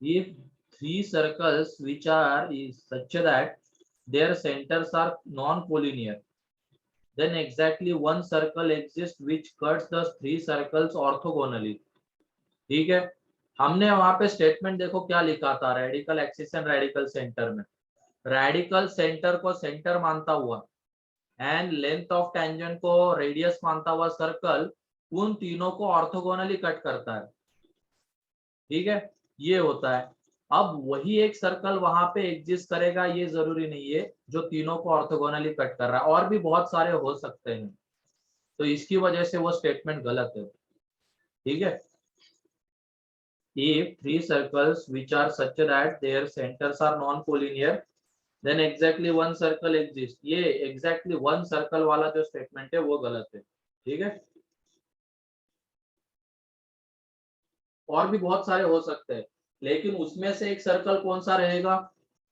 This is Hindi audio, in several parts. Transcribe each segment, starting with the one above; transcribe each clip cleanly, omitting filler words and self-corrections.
If three circles which are is such that their centers are non-collinear, then exactly one circle exists which cuts the three circles orthogonally. ठीक है, हमने वहां पे स्टेटमेंट देखो क्या लिखा था, radical axis and radical centre में। रेडिकल सेंटर को सेंटर मानता हुआ एंड लेंथ ऑफ टेंजेंट को रेडियस मानता हुआ सर्कल उन तीनों को ऑर्थोगोनली कट करता है। ठीक है, ये होता है। अब वही एक सर्कल वहां पे एग्जिस्ट करेगा ये जरूरी नहीं है जो तीनों को ऑर्थोगोनली कट कर रहा है, और भी बहुत सारे हो सकते हैं। तो इसकी वजह से वो स्टेटमेंट गलत है। ठीक है, if three circles which are such that their centers are non-collinear then exactly one circle exists, ये exactly one circle वाला जो स्टेटमेंट है वो गलत है। ठीक है, और भी बहुत सारे हो सकते हैं, लेकिन उसमें से एक सर्कल कौन सा रहेगा,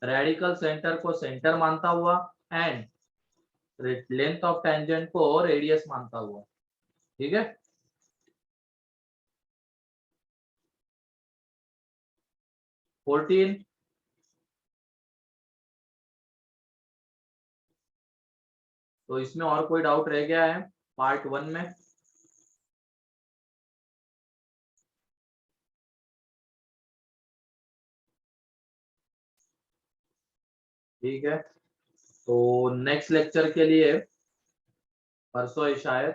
रेडिकल सेंटर को सेंटर मानता हुआ एंड लेंथ ऑफ टेंजेंट को रेडियस मानता हुआ। ठीक है, 14। तो इसमें और कोई डाउट रह गया है पार्ट 1 में? ठीक है, तो नेक्स्ट लेक्चर के लिए परसों है शायद,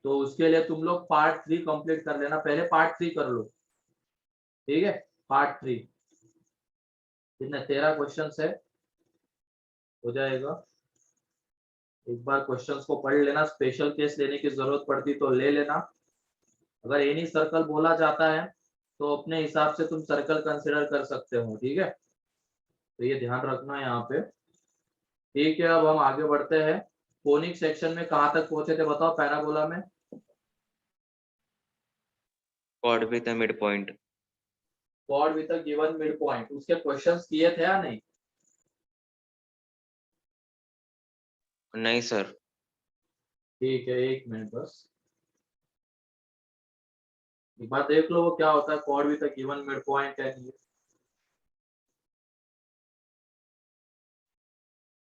तो उसके लिए तुम लोग पार्ट 3 कंप्लीट कर लेना, पहले पार्ट 3 कर लो। ठीक है, पार्ट 3 कितने 13 क्वेश्चंस है, हो जाएगा। एक बार क्वेश्चंस को पढ़ लेना, स्पेशल केस लेने की जरूरत पड़ती तो ले लेना। अगर एनी सर्कल बोला जाता है तो अपने हिसाब से तुम सर्कल कंसिडर कर सकते हो। ठीक है, तो ये ध्यान रखना यहाँ पे। ठीक है, अब हम आगे बढ़ते हैं। कोनिक सेक्शन में कहाँ तक पहुंचे थे बताओ, पैराबोला में? chord with a midpoint. chord with a given midpoint, उसके क्वेश्चंस किए थे या नहीं? नहीं सर। ठीक है, एक मिनट बस, एक बार देख लो वो क्या होता है chord with a given midpoint and.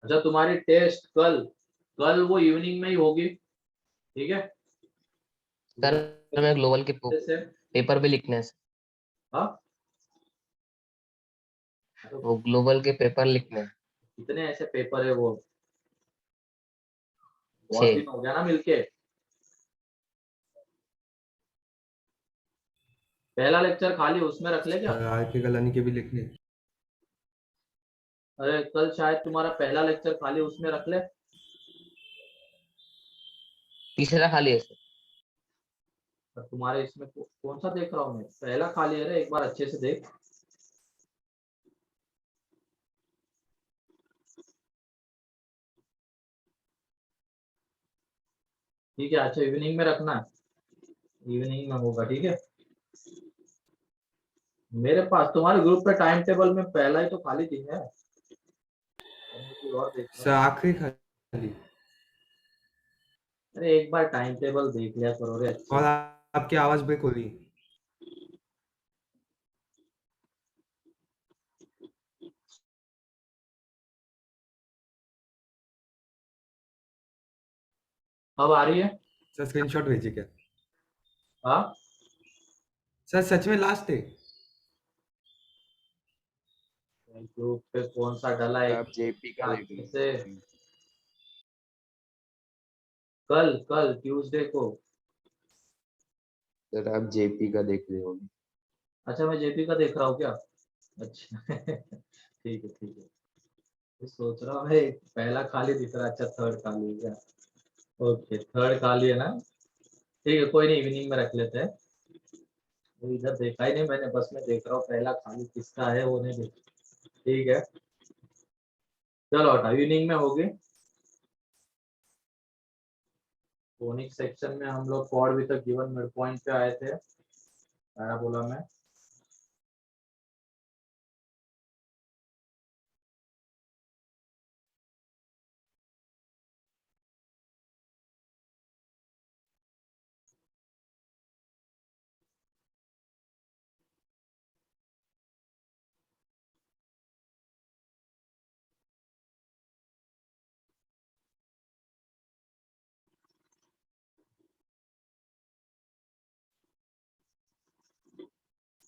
अच्छा, तुम्हारी टेस्ट कल कल वो इवनिंग में ही होगी। ठीक है, सर हमें ग्लोबल के से पेपर भी लिखने हैं। हाँ, वो ग्लोबल के पेपर लिखने हैं। कितने ऐसे पेपर है वो, बहुत 6। दिन हो गया ना मिलके। पहला लेक्चर खाली उसमें रख ले क्या? आर के गलानी के भी लिखने। अरे कल शायद तुम्हारा पहला लेक्चर खाली उसमें रख ले। तीसरा खाली है सर। और तुम्हारे इसमें कौन सा देख रहा हूँ मैं, पहला खाली है रे, एक बार अच्छे से देख। ठीक है, अच्छा इवनिंग में रखना है, इवनिंग में होगा। ठीक है, मेरे पास तुम्हारे ग्रुप पे टाइम टेबल में पहला ही तो खाली दिन है, मैं कोई और देख रहा सर हूँ। आखिरी खाली। अरे एक बार टाइम टेबल देख लिया करो रे अच्छे और से। आपकी आवाज ब्रेक हो रही। अब आ रही है? सर स्क्रीनशॉट भेजिए क्या? हाँ, सर सच में लास्ट है। ग्रुप पे कौन सा डला है आप जेपी का देख अच्छे से? लीजिए। कल कल ट्यूसडे को। सर आप जेपी का देख रहे होंगे। अच्छा, मैं जेपी का देख रहा हूँ क्या? अच्छा ठीक है ठीक है, तो सोच रहा हूँ मैं पहला खाली दिख रहा है, अच्छा थर्ड खाली है क्या? ओके, थर्ड खाली है ना। ठीक है, कोई नहीं, इवनिंग में रख लेते हैं। वो इधर देखा ही नहीं मैंने, बस मैं देख रहा हूँ पहला खाली किसका है वो नहीं देखा। ठीक है, चलो हटा, इवनिंग में होगी। कोनिक सेक्शन में हम लोग chord with a given midpoint पे आए थे पैराबोला में।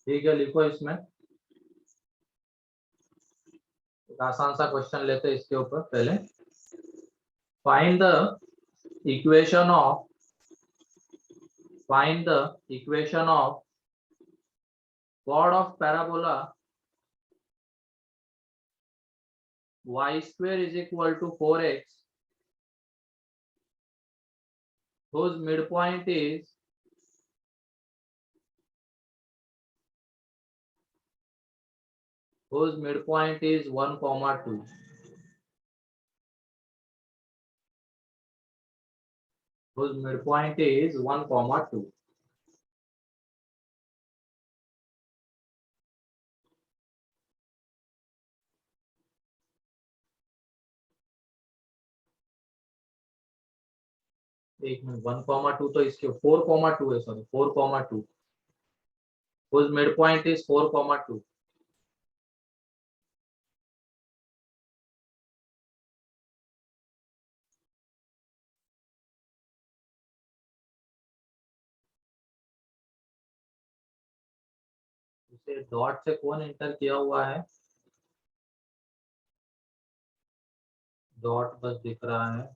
ठीक है, लिखो इसमें एक आसान सा क्वेश्चन लेते हैं इसके ऊपर पहले। Find the equation of chord of parabola y square is equal to 4x whose midpoint is 1, 2. Whose midpoint is 1, 2. एक मिनट, 1, 2 तो इसके 4, 2 है, सॉरी 4, 2. Whose midpoint is 4, 2. इसे डॉट से कौन इंटर किया हुआ है? डॉट बस दिख रहा है।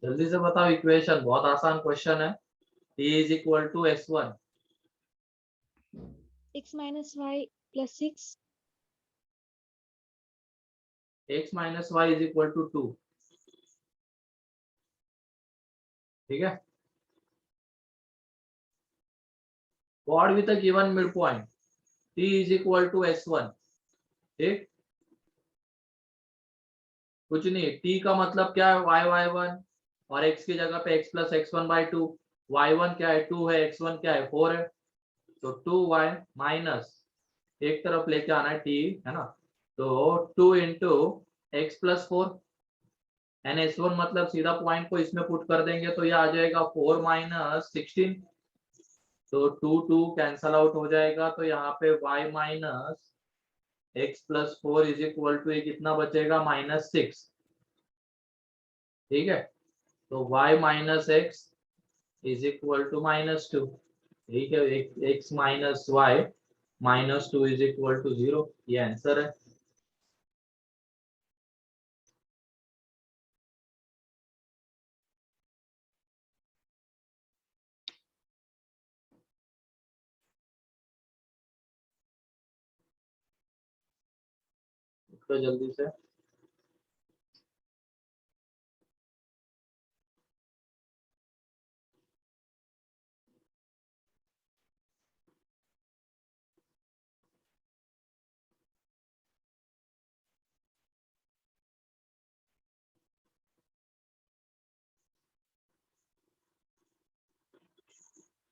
जल्दी से बताओ इक्वेशन, बहुत आसान क्वेश्चन है। t is equal to s1, x minus y plus 6, x minus Y is equal to 2। ठीक है, chord with a given midpoint t is equal to s1। ठीक, कुछ नहीं, t का मतलब क्या है y1 और x की जगह पे x प्लस x1/2। y1 क्या है 2 है, x1 क्या है 4 है, तो 2y माइनस एक तरफ लेके आना है t, है ना, तो 2 into X plus 4 N s1 मतलब सीधा पॉइंट को इसमें पुट कर देंगे तो ये आ जाएगा 4 माइनस 16, तो 2 कैंसल आउट हो जाएगा, तो यहाँ पे y minus X plus 4 is equal to कितना बचेगा -6। ठीक है, तो y minus X is equal to -2। ठीक है, x minus Y -2 is equal to 0, ये आंसर है। तो जल्दी से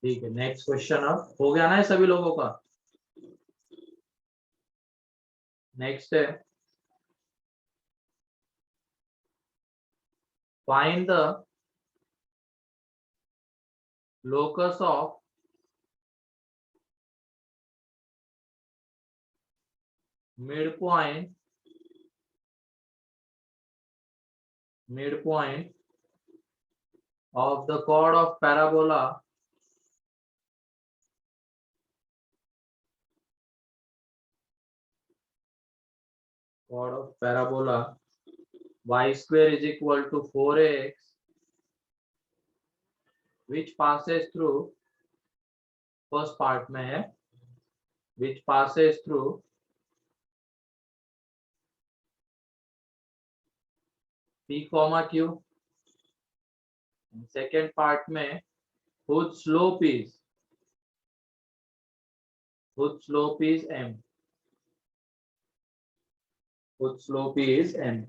ठीक है, नेक्स्ट क्वेश्चन अब हो गया ना ये सभी लोगों का। नेक्स्ट है find the locus of midpoint of the chord of parabola y square is equal to 4x which passes through, first part में है, which passes through p comma q, second part में whose slope is m, whose slope is m।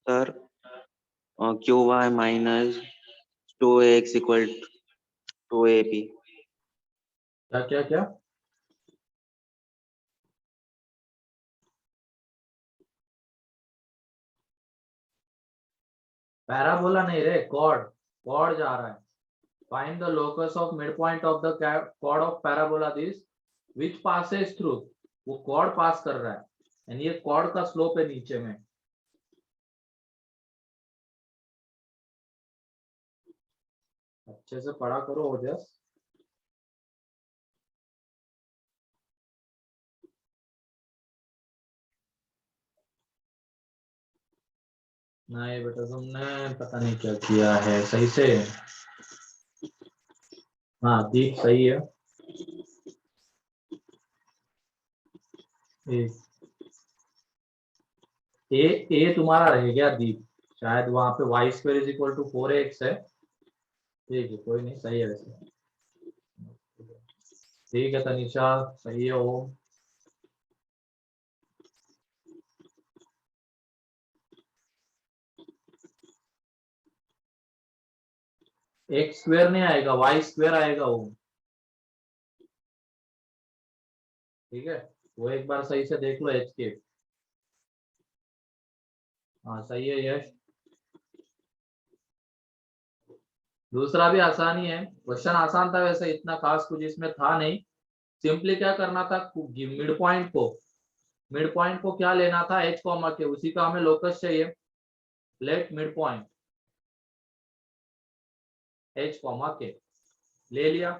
Sir Q Y minus 2ax equal to A P. क्या क्या क्या? पैराबोला नहीं रे, कॉर्ड। कॉर्ड जा रहा है। Find the locus of mid point of the chord of parabola this which passes through. वो कॉर्ड पास कर रहा है यानी ये कॉर्ड का स्लोप है नीचे में। अच्छे से पढ़ा करो ओजस। नहीं बेटा तुमने पता नहीं क्या किया है सही से। हाँ दीप सही है। ए ए ए तुम्हारा रह गया दीप। शायद वहां पे Y square is equal to 4x है। ठीक है कोई नहीं, सही है वैसे। ठीक है तनिषा, सही है वो। एक्स स्क्वायर नहीं आएगा, वाई स्क्वायर आएगा वो। ठीक है, वो एक बार सही से देख लो एच के। हाँ सही है यश। दूसरा भी आसान ही है, क्वेश्चन आसान था वैसे, इतना खास कुछ इसमें था नहीं। सिंपली क्या करना था, मिड पॉइंट को क्या लेना था, एच कॉमा के, उसी का हमें लोकस चाहिए। Let mid point H comma K ले लिया।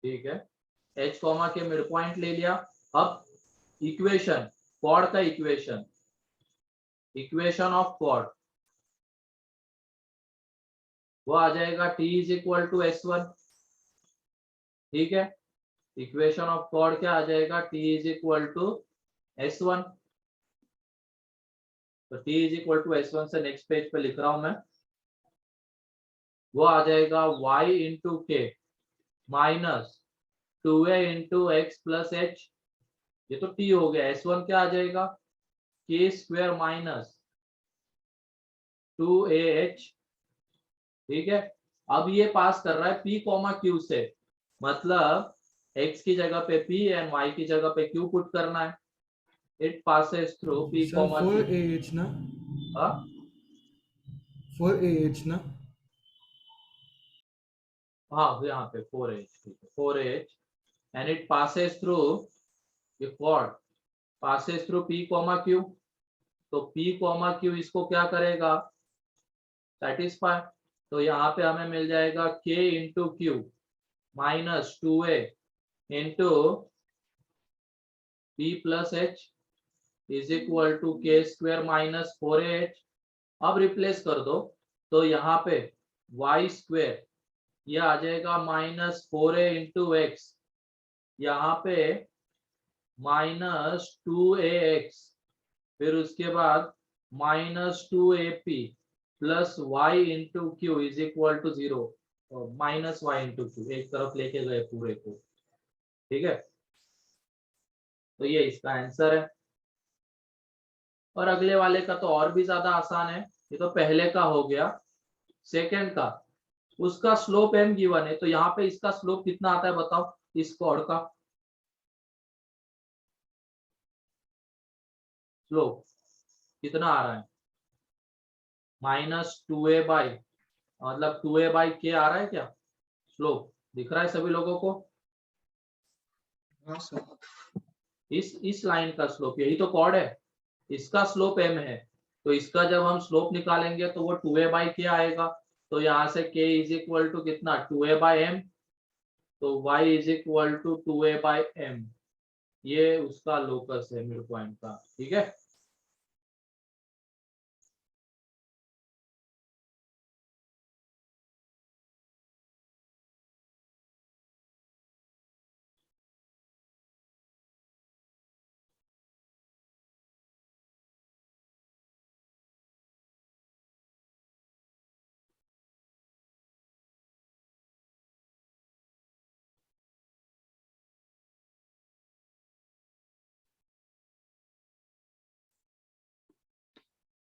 ठीक है, H comma K mid point ले लिया। अब इक्वेशन, कॉर्ड का इक्वेशन, इक्वेशन ऑफ कॉर्ड वो आ जाएगा t is equal to s1। ठीक है, इक्वेशन ऑफ कॉर्ड क्या आ जाएगा, t is equal to s1। तो t is equal to s1 से नेक्स्ट पेज पे लिख रहा हूं मैं। वो आ जाएगा y इंटू के minus 2a into X plus H. ये तो t हो गया, s1 क्या आ जाएगा, k स्क्वायर माइनस 2ah। ठीक है, अब ये पास कर रहा है p कॉमा q से, मतलब x की जगह पे p एंड y की जगह पे q पुट करना है। It passes through p sir comma q। 4AH ना, हाँ 4AH ना। हाँ यहाँ पे 4h, ठीक है 4h and it passes through, ये chord passes through p comma q। तो p कॉमा q इसको क्या करेगा, सेटिस्फाई। तो यहाँ पे हमें मिल जाएगा k into Q minus 2a into p plus H is equal to K square minus 4ah। अब रिप्लेस कर दो, तो यहाँ पे वाई स्क्वायर ये आ जाएगा माइनस 4a इंटू एक्स, यहाँ पे माइनस 2ax, फिर उसके बाद -2ap plus Y into Q is equal to 0। Minus Y into Q एक तरफ लेके गए पूरे को। ठीक है, तो ये इसका आंसर है। और अगले वाले का तो और भी ज्यादा आसान है, ये तो पहले का हो गया। सेकंड का, उसका स्लोप m गिवन है, तो यहाँ पे इसका स्लोप कितना आता है बताओ, इस कॉर्ड का स्लोप कितना आ रहा है, -2a/, मतलब 2a/k आ रहा है क्या, स्लोप दिख रहा है सभी लोगों को। इस लाइन का स्लोप, यही तो कॉर्ड है, इसका स्लोप m है। तो इसका जब हम स्लोप निकालेंगे तो वो 2a/k आएगा। तो यहाँ से k इज इक्वल टू कितना, 2a/m। तो y is equal to 2a/m। ये उसका लोकस है मिड पॉइंट का। ठीक है।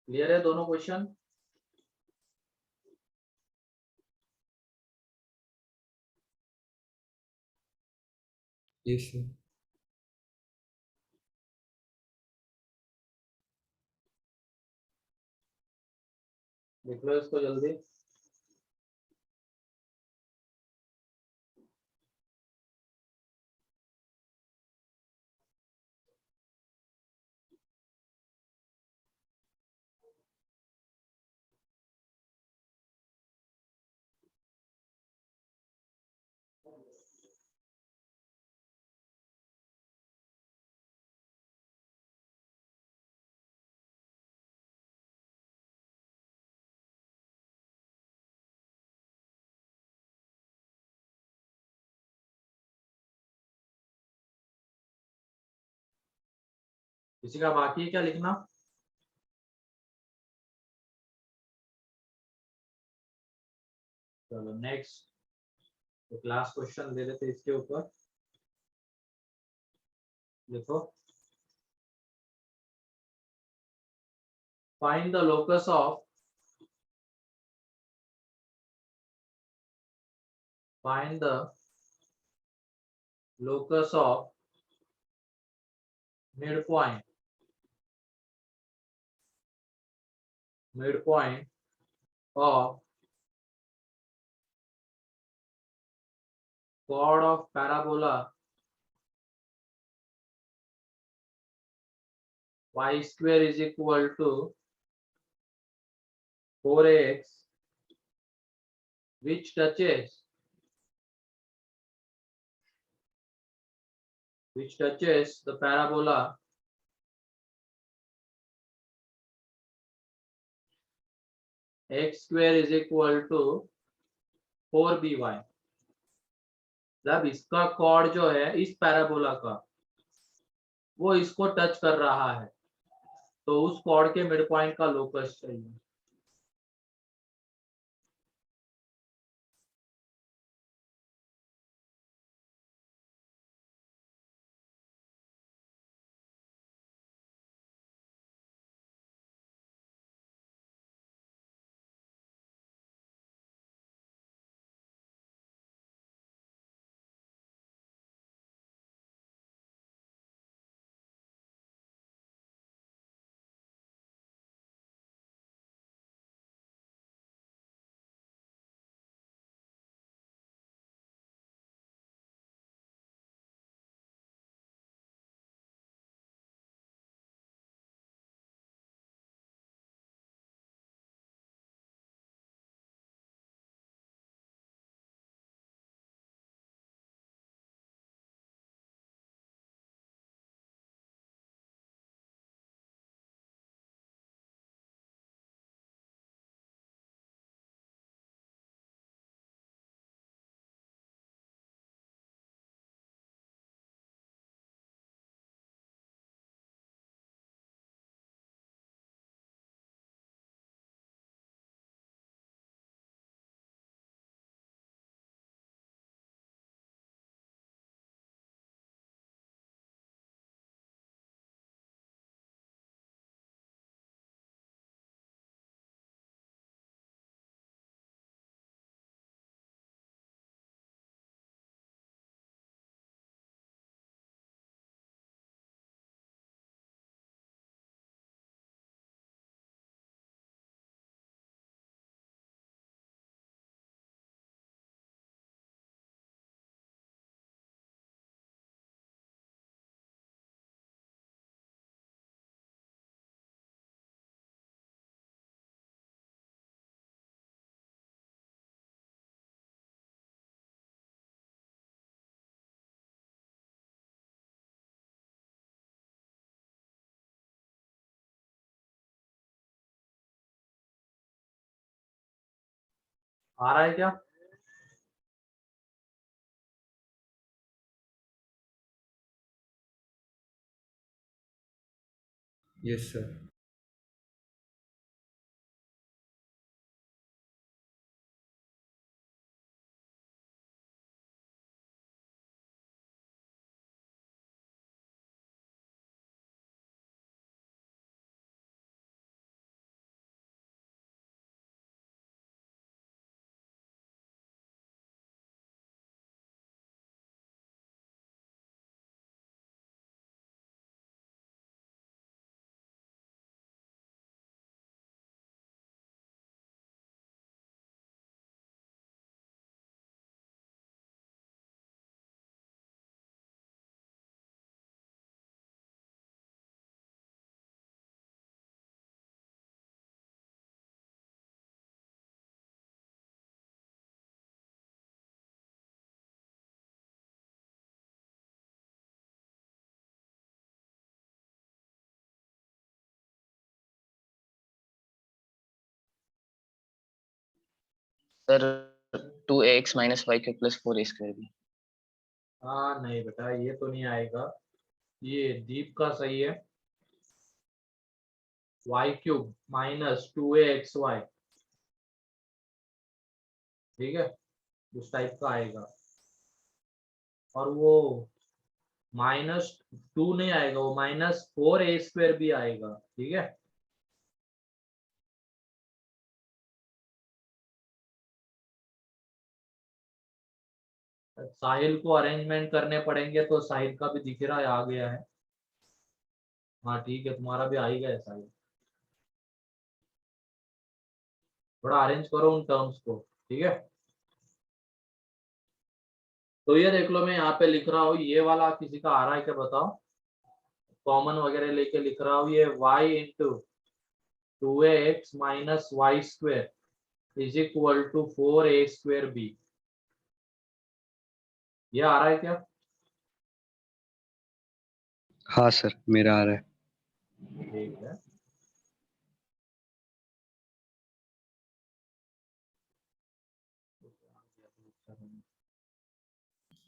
क्लियर है दोनों क्वेश्चन? Yes sir. लिख लो इसको जल्दी। किसी का बाकी है क्या लिखना? चलो नेक्स्ट एक लास्ट क्वेश्चन दे देते इसके ऊपर। देखो, find the locus of find the locus of midpoint of chord of parabola y square is equal to 4x which touches the parabola x square is equal to 4by। मतलब इसका कॉर्ड जो है इस पैराबोला का वो इसको टच कर रहा है, तो उस कॉर्ड के मिड पॉइंट का लोकस चाहिए। आ रहा है क्या? Yes sir. Sir 2ax minus Y cube plus 4a square भी। हाँ नहीं बेटा, ये तो नहीं आएगा। ये दीप का सही है, वाई क्यूब माइनस 2axy, ठीक है, उस टाइप का आएगा। और वो -2 नहीं आएगा, वो -4a² भी आएगा, ठीक है। साहिल को अरेंजमेंट करने पड़ेंगे, तो साहिल का भी दिख रहा है, आ गया है। हाँ ठीक है, तुम्हारा भी आ ही गया साहिल। थोड़ा अरेंज करो उन टर्म्स को, ठीक है। तो ये देख लो, मैं यहाँ पे लिख रहा हूँ, ये वाला किसी का आ रहा है क्या बताओ? कॉमन वगैरह लेके लिख रहा हूँ, ये y into 2ax minus Y square is equal to 4a² b। ये आ रहा है क्या? हाँ सर, मेरा आ रहा है। ठीक है।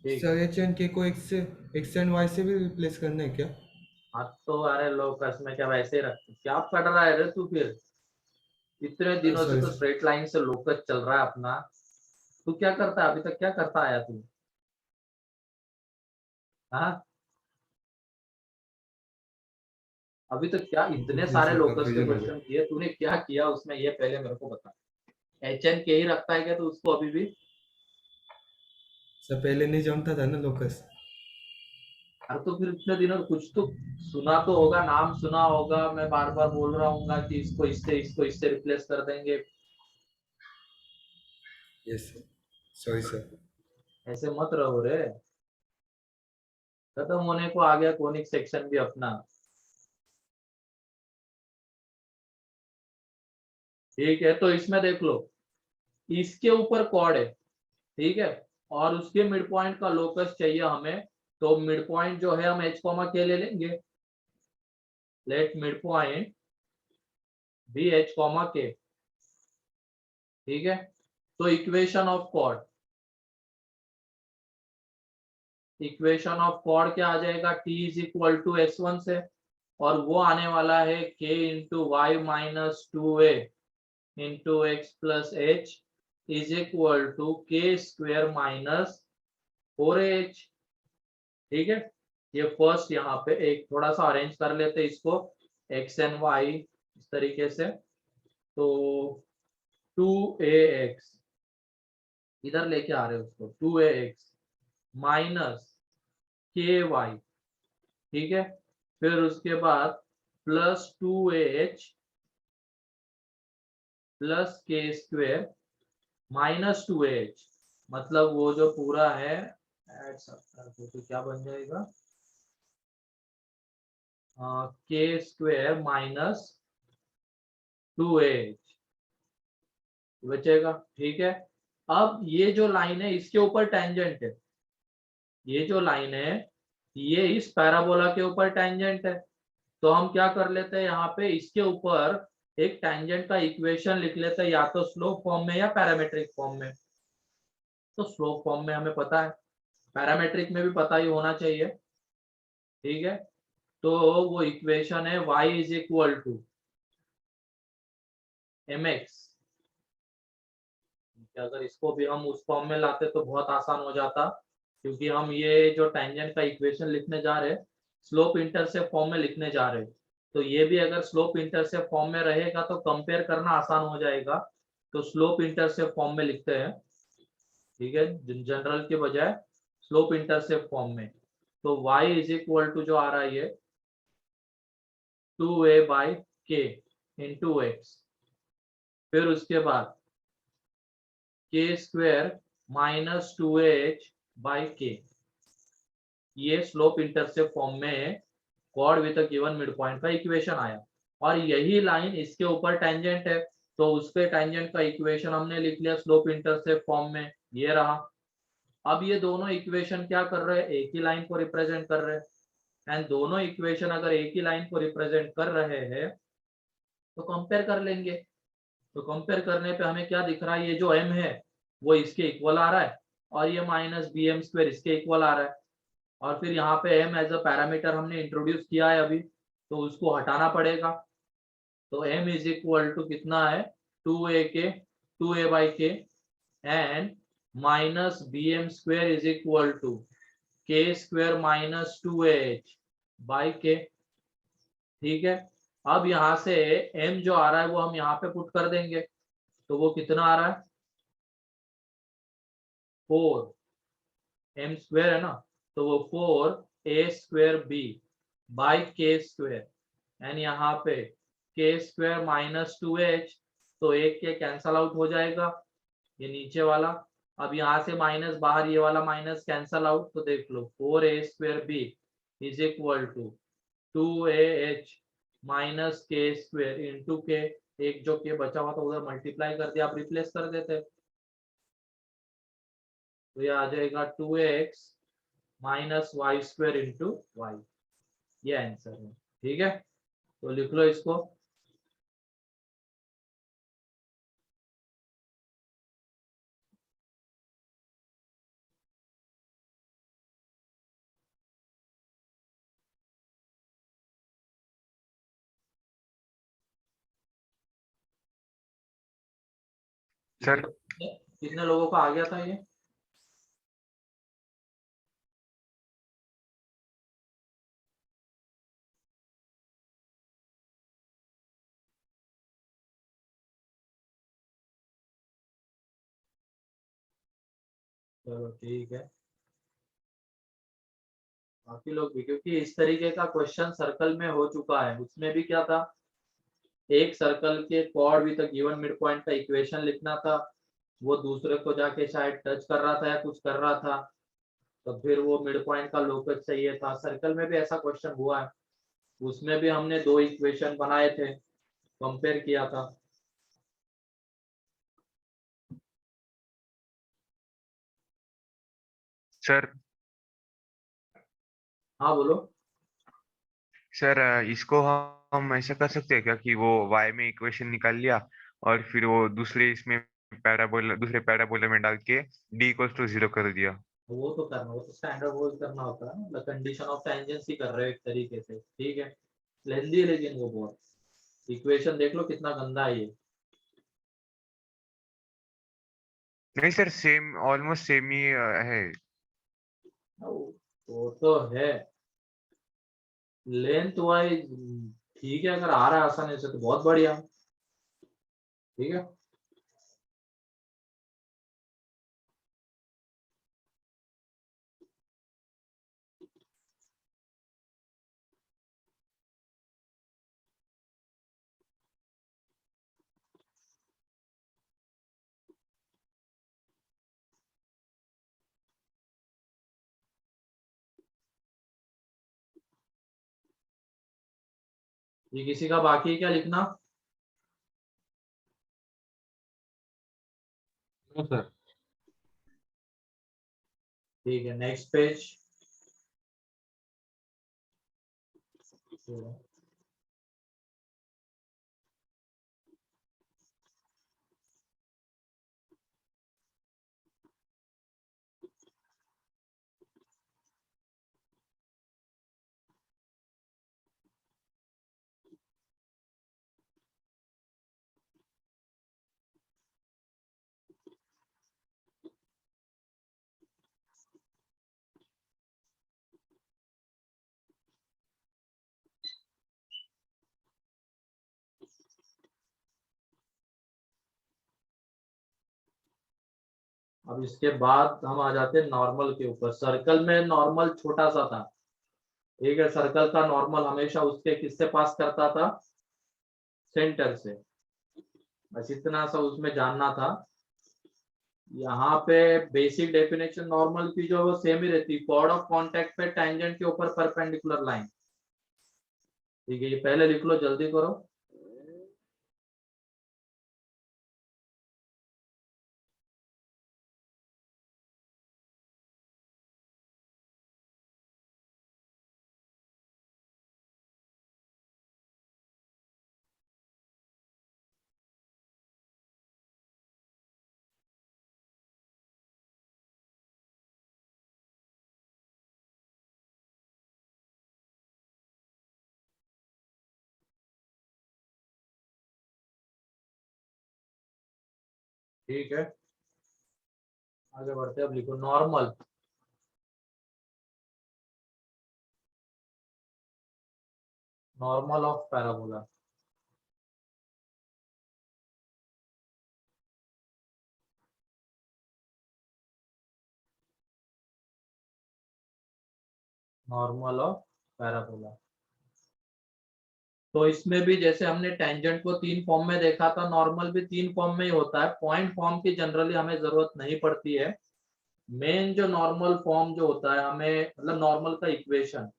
ठीक सर है। एच एंड के को एक्स एंड वाई से भी रिप्लेस करना है क्या? हाँ तो अरे लोकस में क्या वैसे रख, क्या पढ़ रहा है रे तू फिर? इतने दिनों से सॉरी तो सर। स्ट्रेट लाइन से लोकस चल रहा है अपना। तू क्या करता है अभी तक, क्या करता आया तू? हाँ, अभी तक क्या इतने जी सारे सर, लोकस के कंफ्यूजन हो क्वेश्चन गया। किए तूने, क्या किया उसमें ये पहले मेरे को बता। एच एन के ही रखता है क्या तू उसको अभी भी? सर पहले नहीं जमता था ना लोकस। अरे तो फिर इतने दिनों कुछ तो सुना तो होगा, नाम सुना होगा, मैं बार बार बोल रहा हूँ कि इसको इससे रिप्लेस कर देंगे। Yes sir, sorry sir. ऐसे मत रहो रे, खत्म होने को आ गया कोनिक सेक्शन भी अपना। ठीक है, तो इसमें देख लो, इसके ऊपर कॉर्ड है, ठीक है, और उसके मिड पॉइंट का लोकस चाहिए हमें। तो मिड पॉइंट जो है हम h के ले लेंगे। Let mid point be h K, ठीक है। तो इक्वेशन ऑफ कॉर्ड क्या आ जाएगा? t is equal to s1 से, और वो आने वाला है k into Y minus 2a into X plus H is equal to k² minus 4h, ठीक है। ये फर्स्ट यहाँ पे एक थोड़ा सा अरेंज कर लेते हैं इसको, x एंड y इस तरीके से। तो 2ax इधर लेके आ रहे हैं उसको, 2ax माइनस ky, ठीक है। फिर उसके बाद plus 2ah plus k² minus 2ah, मतलब वो जो पूरा है ऐड सब करके तो क्या बन जाएगा, k² माइनस 2ah बचेगा, ठीक है। अब ये जो लाइन है इसके ऊपर टेंजेंट है, ये जो लाइन है ये इस पैराबोला के ऊपर टेंजेंट है। तो हम क्या कर लेते हैं, यहाँ पे इसके ऊपर एक टेंजेंट का इक्वेशन लिख लेते हैं, या तो स्लोप फॉर्म में या पैरामेट्रिक फॉर्म में। तो स्लोप फॉर्म में हमें पता है, पैरामेट्रिक में भी पता ही होना चाहिए, ठीक है। तो वो इक्वेशन है y is equal to mx। अगर इसको भी हम उस फॉर्म में लाते तो बहुत आसान हो जाता, क्योंकि हम ये जो टेंजेंट का इक्वेशन लिखने जा रहे हैं स्लोप इंटरसेप्ट फॉर्म में लिखने जा रहे हैं। तो ये भी अगर स्लोप इंटरसेप्ट फॉर्म में रहेगा तो कंपेयर करना आसान हो जाएगा। तो स्लोप इंटरसेप्ट फॉर्म में लिखते हैं, ठीक है, जनरल के बजाय स्लोप इंटरसेप्ट फॉर्म में। तो y इज इक्वल टू जो आ रहा है ये 2a by k into x, फिर उसके बाद k² minus 2ah by k। ये स्लोप इंटरसेप्ट फॉर्म में cord with a given mid point का इक्वेशन आया, और यही लाइन इसके ऊपर टेंजेंट है, तो उसके टेंजेंट का इक्वेशन हमने लिख लिया स्लोप इंटरसेप्ट फॉर्म में, ये रहा। अब ये दोनों इक्वेशन क्या कर रहे हैं, एक ही लाइन को रिप्रेजेंट कर रहे हैं, एंड दोनों इक्वेशन अगर एक ही लाइन को रिप्रेजेंट कर रहे हैं तो कंपेयर कर लेंगे। तो कंपेयर करने पे हमें क्या दिख रहा है, ये जो m है वो इसके इक्वल आ रहा है, और ये माइनस बी एम स्क्वायर इसके इक्वल आ रहा है, और फिर यहाँ पे m एज अ पैरामीटर हमने इंट्रोड्यूस किया है अभी, तो उसको हटाना पड़ेगा। तो m इज इक्वल टू कितना है, 2a के 2a/k and minus B M square is equal to k square minus 2ah/k। ठीक है, अब यहाँ से m जो आ रहा है वो हम यहाँ पे पुट कर देंगे, तो वो कितना आ रहा है, 4 m स्क्वायर है ना, तो वो 4a²b/k², एंड यहाँ पे k² माइनस 2h, तो एक के कैंसल आउट हो जाएगा ये नीचे वाला। अब यहाँ से माइनस बाहर, ये वाला माइनस कैंसल आउट, तो देख लो 4a²b is equal to 2ah minus k² into K, एक जो के बचा हुआ था उधर मल्टीप्लाई कर दिया, आप रिप्लेस कर देते, तो ये आ जाएगा 2x minus y² into Y, ये आंसर है। ठीक है, तो लिख लो इसको। सर कितने लोगों का आ गया था ये? चलो ठीक है, बाकी लोग भी, क्योंकि इस तरीके का क्वेश्चन सर्कल में हो चुका है, उसमें भी क्या था, एक सर्कल के cord with the given mid point का इक्वेशन लिखना था, वो दूसरे को जाके शायद टच कर रहा था या कुछ कर रहा था, तो फिर वो मिड पॉइंट का लोकस चाहिए था। सर्कल में भी ऐसा क्वेश्चन हुआ है, उसमें भी हमने दो इक्वेशन बनाए थे, कंपेयर किया था। सर हाँ बोलो। सर इसको हम ऐसा कर सकते हैं क्या कि वो y में इक्वेशन निकाल लिया और फिर वो दूसरे इसमें दूसरे पैराबोला में डाल के d इक्वल्स टू 0 कर दिया। वो तो करना, वो तो स्टैंडर्ड वो करना होता है ना, कंडीशन ऑफ टेंजेंसी कर रहे हो एक तरीके से। ठीक है, लेंदी है लेकिन वो बहुत, इक्वेशन देख लो कितना गंदा है ये। नहीं सर, सेम ऑलमोस्ट सेम ही है। वो तो है, लेंथ वाइज ठीक है, अगर आ रहा है आसानी से तो बहुत बढ़िया। ठीक है, ये किसी का बाकी है क्या लिखना? No sir. ठीक है, नेक्स्ट पेज। अब इसके बाद हम आ जाते हैं नॉर्मल के ऊपर। सर्कल में नॉर्मल छोटा सा था, ठीक है, सर्कल का नॉर्मल हमेशा उसके किससे पास करता था, सेंटर से, बस इतना सा उसमें जानना था। यहाँ पे बेसिक डेफिनेशन नॉर्मल की जो वो सेम ही रहती, कॉर्ड ऑफ कांटेक्ट पे टेंजेंट के ऊपर परपेंडिकुलर लाइन। ठीक है, ये पहले लिख लो, जल्दी करो। ठीक है, आगे बढ़ते हैं। अब लिखो normal. Normal of parabola. Normal of parabola. तो इसमें भी जैसे हमने टेंजेंट को 3 फॉर्म में देखा था, नॉर्मल भी 3 फॉर्म में ही होता है। पॉइंट फॉर्म की जनरली हमें जरूरत नहीं पड़ती है। मेन जो नॉर्मल फॉर्म जो होता है, हमें मतलब नॉर्मल का इक्वेशन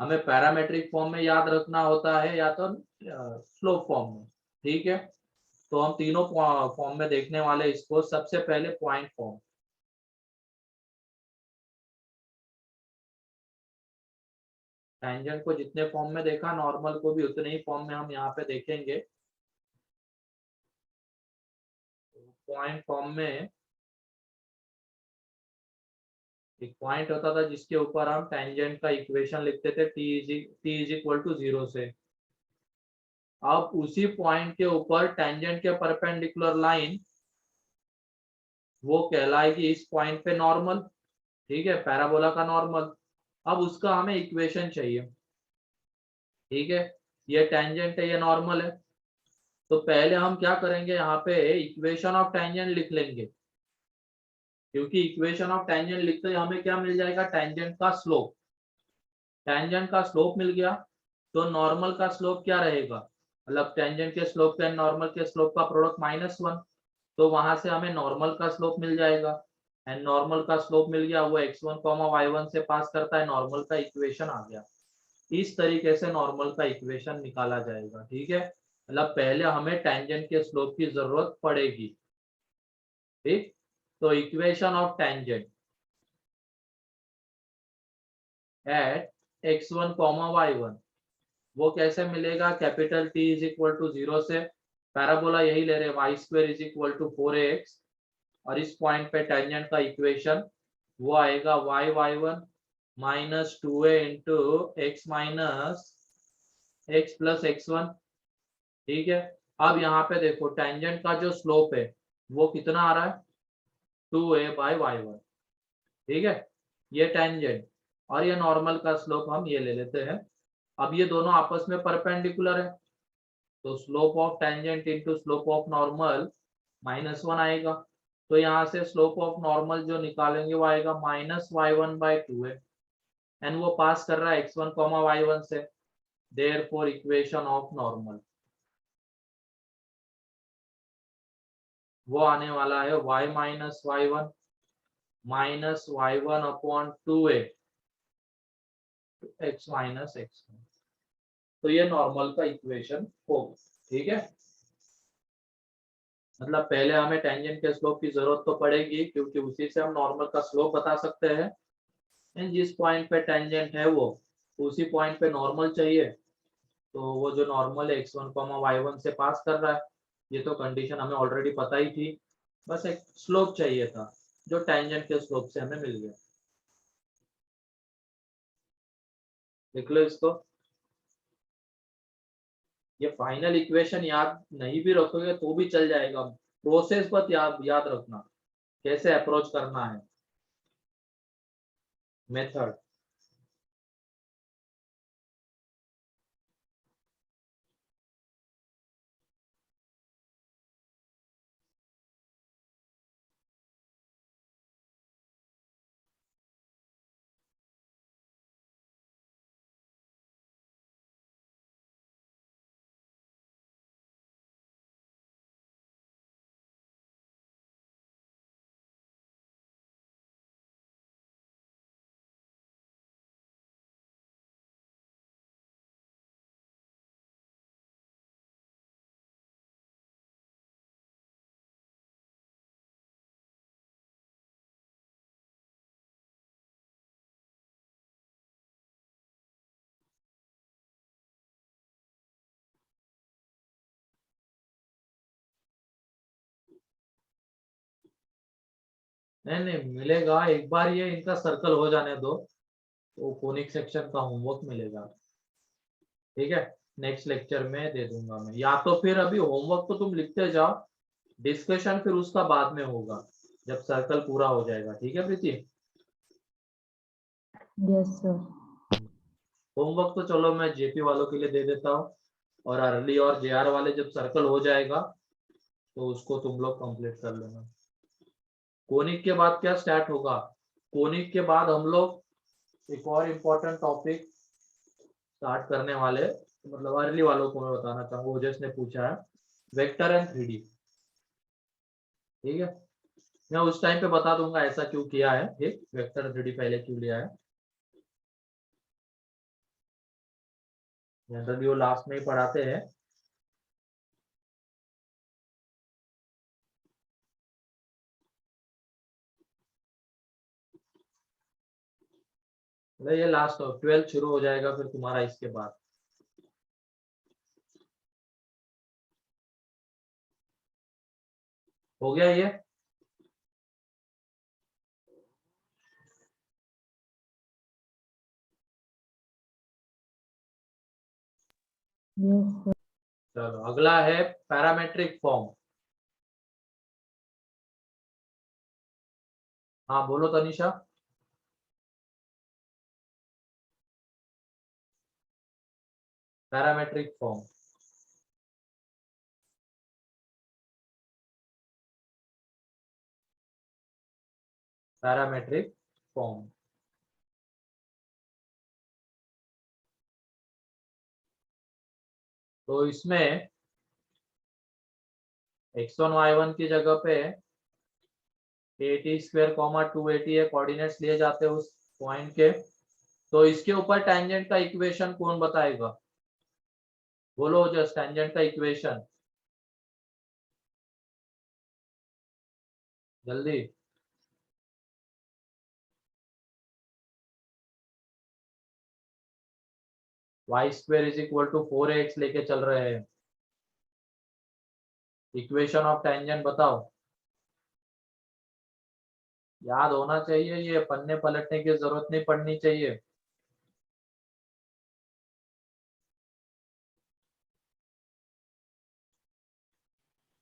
हमें पैरामेट्रिक फॉर्म में याद रखना होता है या तो स्लोप फॉर्म में। ठीक है, तो हम तीनों फॉर्म में देखने वाले इसको। सबसे पहले पॉइंट फॉर्म। टेंजेंट को जितने फॉर्म में देखा, नॉर्मल को भी उतने ही फॉर्म में हम यहाँ पे देखेंगे। पॉइंट फॉर्म में एक पॉइंट होता था जिसके ऊपर हम टेंजेंट का इक्वेशन लिखते थे, t इज इक्वल टू 0 से। अब उसी पॉइंट के ऊपर टेंजेंट के परपेंडिकुलर लाइन वो कहलाएगी इस पॉइंट पे नॉर्मल। ठीक है, पैराबोला का नॉर्मल। अब उसका हमें इक्वेशन चाहिए। ठीक है, ये टेंजेंट है, ये नॉर्मल है। तो पहले हम क्या करेंगे, यहाँ पे इक्वेशन ऑफ टेंजेंट लिख लेंगे, क्योंकि इक्वेशन ऑफ टेंजेंट लिखते ही हमें क्या मिल जाएगा, टेंजेंट का स्लोप। टेंजेंट का स्लोप मिल गया, तो नॉर्मल का स्लोप क्या रहेगा, मतलब टेंजेंट के स्लोप का नॉर्मल के स्लोप का प्रोडक्ट -1। तो वहां से हमें नॉर्मल का स्लोप मिल जाएगा। एंड नॉर्मल का स्लोप मिल गया, वो x1, y1 से पास करता है, नॉर्मल का इक्वेशन आ गया। इस तरीके से नॉर्मल का इक्वेशन निकाला जाएगा। ठीक है, मतलब पहले हमें टेंजेंट के स्लोप की जरूरत पड़ेगी। ठीक, तो equation of tangent at x1, y1 वो कैसे मिलेगा, capital T is equal to 0 से। पैराबोला यही ले रहे, Y square is equal to 4ax, और इस पॉइंट पे टेंजेंट का इक्वेशन वो आएगा y1 minus 2a into x minus x plus x1। ठीक है, अब यहाँ पे देखो टेंजेंट का जो स्लोप है वो कितना आ रहा है, 2a बाई y1। ठीक है, ये टेंजेंट और ये नॉर्मल का स्लोप हम ये ले लेते हैं। अब ये दोनों आपस में परपेंडिकुलर है, तो slope of tangent into slope of normal -1 आएगा। तो यहाँ से स्लोप ऑफ नॉर्मल जो निकालेंगे वो आएगा -y1/2a, एंड वो पास कर रहा है x1, y1 से। देयरफॉर इक्वेशन ऑफ नॉर्मल वो आने वाला है y minus y1 minus y1/2a x minus x1। तो ये नॉर्मल का इक्वेशन होगा। ठीक है, मतलब पहले हमें टेंजेंट के स्लोप की जरूरत तो पड़ेगी, क्योंकि उसी से हम नॉर्मल का स्लोप बता सकते हैं। एंड जिस पॉइंट पे टेंजेंट है वो उसी पॉइंट पे नॉर्मल चाहिए, तो वो जो नॉर्मल है x1, y1 से पास कर रहा है। ये तो कंडीशन हमें ऑलरेडी पता ही थी, बस एक स्लोप चाहिए था जो टेंजेंट के स्लोप से हमें मिल गया। लिख लो इसको। ये फाइनल इक्वेशन याद नहीं भी रखोगे तो भी चल जाएगा, प्रोसेस पर याद रखना कैसे अप्रोच करना है, मेथड। नहीं नहीं मिलेगा, एक बार ये इनका सर्कल हो जाने दो, तो कोनिक सेक्शन का होमवर्क मिलेगा। ठीक है, नेक्स्ट लेक्चर में दे दूंगा मैं, या तो फिर अभी होमवर्क तो तुम लिखते जाओ, डिस्कशन फिर उसका बाद में होगा जब सर्कल पूरा हो जाएगा, ठीक है प्रीति? Yes sir. होमवर्क तो चलो मैं जेपी वालों के लिए दे देता हूँ, और अर्ली और जेआर वाले जब सर्कल हो जाएगा तो उसको तुम लोग कंप्लीट कर लेना। कोनिक के बाद क्या स्टार्ट होगा? कोनिक के बाद हम लोग एक और इम्पोर्टेंट टॉपिक स्टार्ट करने वाले, मतलब अर्ली वालों को मैं बताना चाहूंगा, ओजस ने पूछा है वेक्टर एंड 3D, ठीक है? मैं उस टाइम पे बता दूंगा ऐसा क्यों किया है, ठीक? वेक्टर 3D पहले क्यों लिया है, जनरली वो लास्ट में ही पढ़ाते हैं। ये लास्ट 12th शुरू हो जाएगा फिर तुम्हारा इसके बाद। हो गया ये? Yes sir. चलो अगला है पैरामेट्रिक फॉर्म। हाँ बोलो Tanisha. Parametric form, parametric form. तो इसमें x1 y1 की जगह पे 80 स्क्वायर कॉमा 280 है, कोऑर्डिनेट्स लिए जाते हैं उस पॉइंट के। तो इसके ऊपर टेंजेंट का इक्वेशन कौन बताएगा? बोलो जस्ट टेंजेंट का इक्वेशन जल्दी। Y square is equal to 4x लेके चल रहे हैं, इक्वेशन ऑफ टेंजेंट बताओ। याद होना चाहिए, ये पन्ने पलटने की जरूरत नहीं पड़नी चाहिए।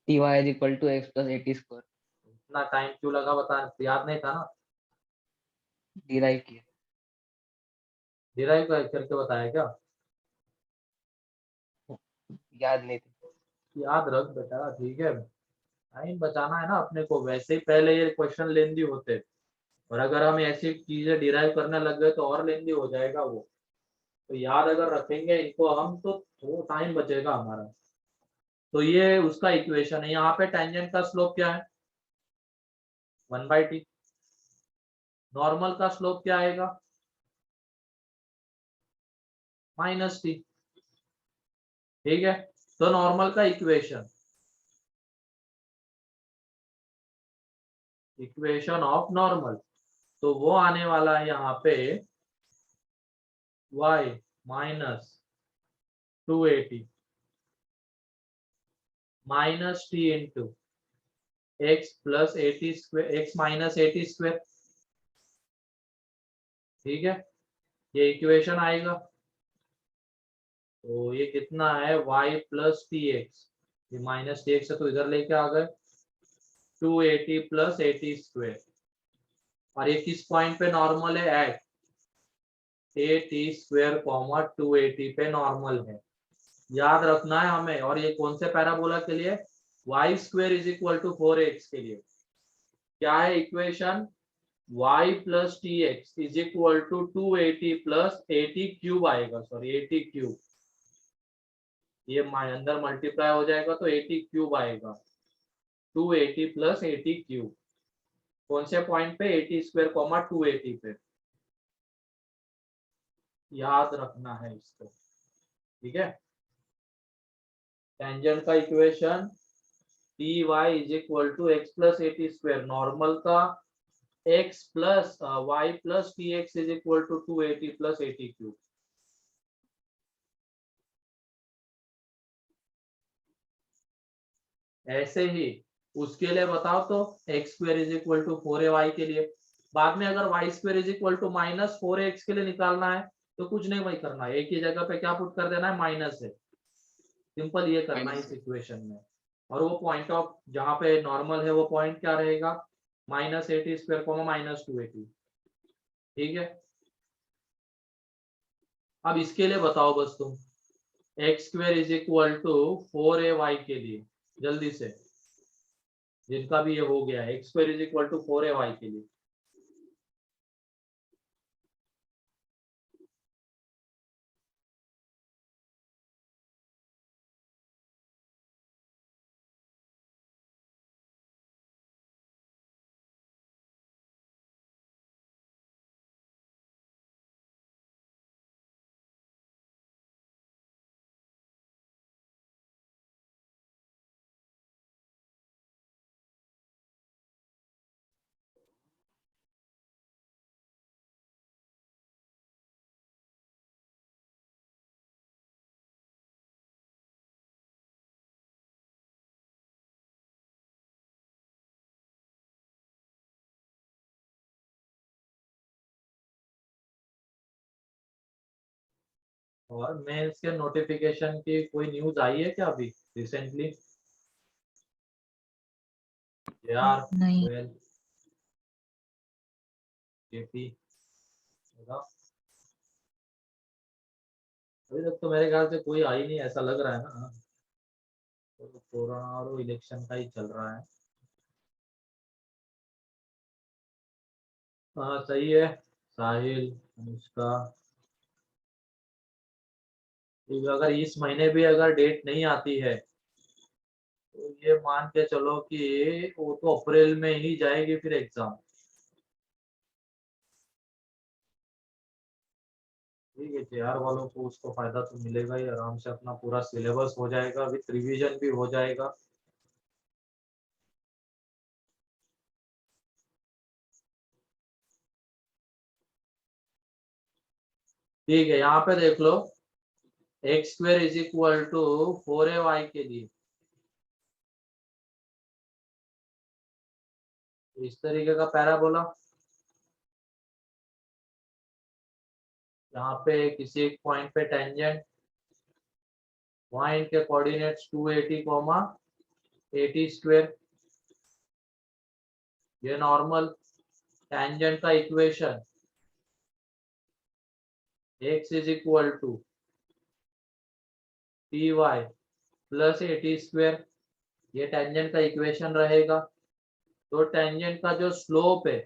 Ty is equal to x plus 80 square. इतना टाइम क्यों लगा बता, याद नहीं था ना? डिराइव किया। डिराइव करके बताया क्या? याद नहीं था। याद रख बेटा, ठीक है? टाइम बचाना है ना अपने को, वैसे ही पहले ये क्वेश्चन लेंदी होते, और अगर हम ऐसी चीजें डिराइव करने लग गए तो और लेंदी हो जाएगा वो। तो याद अगर रखेंगे इनको हम तो टाइम बचेगा हमारा। तो ये उसका इक्वेशन है। यहाँ पे टेंजेंट का स्लोप क्या है? 1/t। नॉर्मल का स्लोप क्या आएगा? -t, ठीक है? तो नॉर्मल का इक्वेशन ऑफ नॉर्मल, तो वो आने वाला है यहाँ पे y minus 280 minus t into x plus 80 square, x minus 80 square, ठीक है? ये इक्वेशन आएगा। तो ये कितना है? y प्लस टी एक्स, ये माइनस टी एक्स है तो इधर लेके आ गए 280 प्लस 80 स्क्वायर, और ये किस पॉइंट पे नॉर्मल है? एट 80 स्क्वायर कॉमा 280 पे नॉर्मल है, याद रखना है हमें। और ये कौन से पैराबोला के लिए? y square is equal to 4x के लिए। क्या है equation? y plus T X is equal to 280 plus 80 cube आएगा, सॉरी 80 क्यूब, ये अंदर मल्टीप्लाई हो जाएगा तो 80 क्यूब आएगा। 280 प्लस 80 क्यूब कौन से पॉइंट पे? 80 स्क्वायर कॉमा 280 पे, याद रखना है इसको, ठीक है? टेंजेंट का equation T Y is equal to X plus 80 square, normal का x plus Y plus T X is equal to 280 plus 80 cube. ऐसे ही उसके लिए बताओ तो X square is equal to 4ay के लिए। बाद में अगर Y square is equal to minus 4x के लिए निकालना है तो कुछ नहीं वही करना है, एक ही जगह पे क्या पुट कर देना है? माइनस है, सिंपल ये करना है इस इक्वेशन में। और वो पॉइंट ऑफ जहां पे नॉर्मल है वो पॉइंट क्या रहेगा, -80 स्क्वायर कोमा -280। ठीक है, अब इसके लिए बताओ बस तुम, X square is equal to 4ay के लिए जल्दी से, जिनका भी ये हो गया है, X square is equal to 4ay के लिए। और मेल्स के नोटिफिकेशन की कोई न्यूज आई है क्या अभी रिसेंटली यार? नहीं। वेल केपी अभी तक तो मेरे ख्याल से कोई आई नहीं, ऐसा लग रहा है ना, तो कोरोना और इलेक्शन का ही चल रहा है। हाँ सही है, साहिल, अनुष्का, ठीक है, अगर इस महीने भी अगर डेट नहीं आती है तो ये मान के चलो कि वो तो अप्रैल में ही जाएगी फिर एग्जाम। ठीक है, जेआर वालों को उसको फायदा तो मिलेगा ही, आराम से अपना पूरा सिलेबस हो जाएगा, विथ रिवीजन भी हो जाएगा। ठीक है, यहाँ पे देख लो, x square is equal to 4ay के लिए इस तरीके का पैराबोला, यहाँ पे किसी एक पॉइंट पे टेंजेंट, वहां इनके कोऑर्डिनेट्स 280 कोमा 80 स्क्वायर, ये नॉर्मल टेंजेंट का equation x is equal to T Y plus 80 square, ये टेंजेंट का इक्वेशन रहेगा। तो टेंजेंट का जो स्लोप है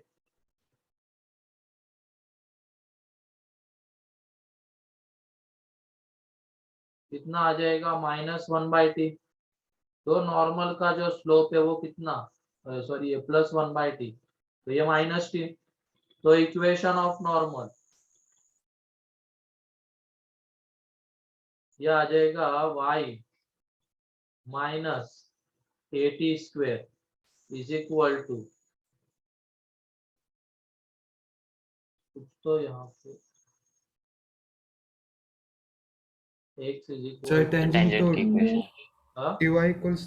कितना आ जाएगा, -1/t। तो नॉर्मल का जो स्लोप है वो कितना, सॉरी ये +1/t, तो ये -t। तो इक्वेशन ऑफ नॉर्मल ये आ जाएगा y -80 square is equal to, कुछ तो यहाँ पे x is sir equal tangent tangent तो की equation. T Y equals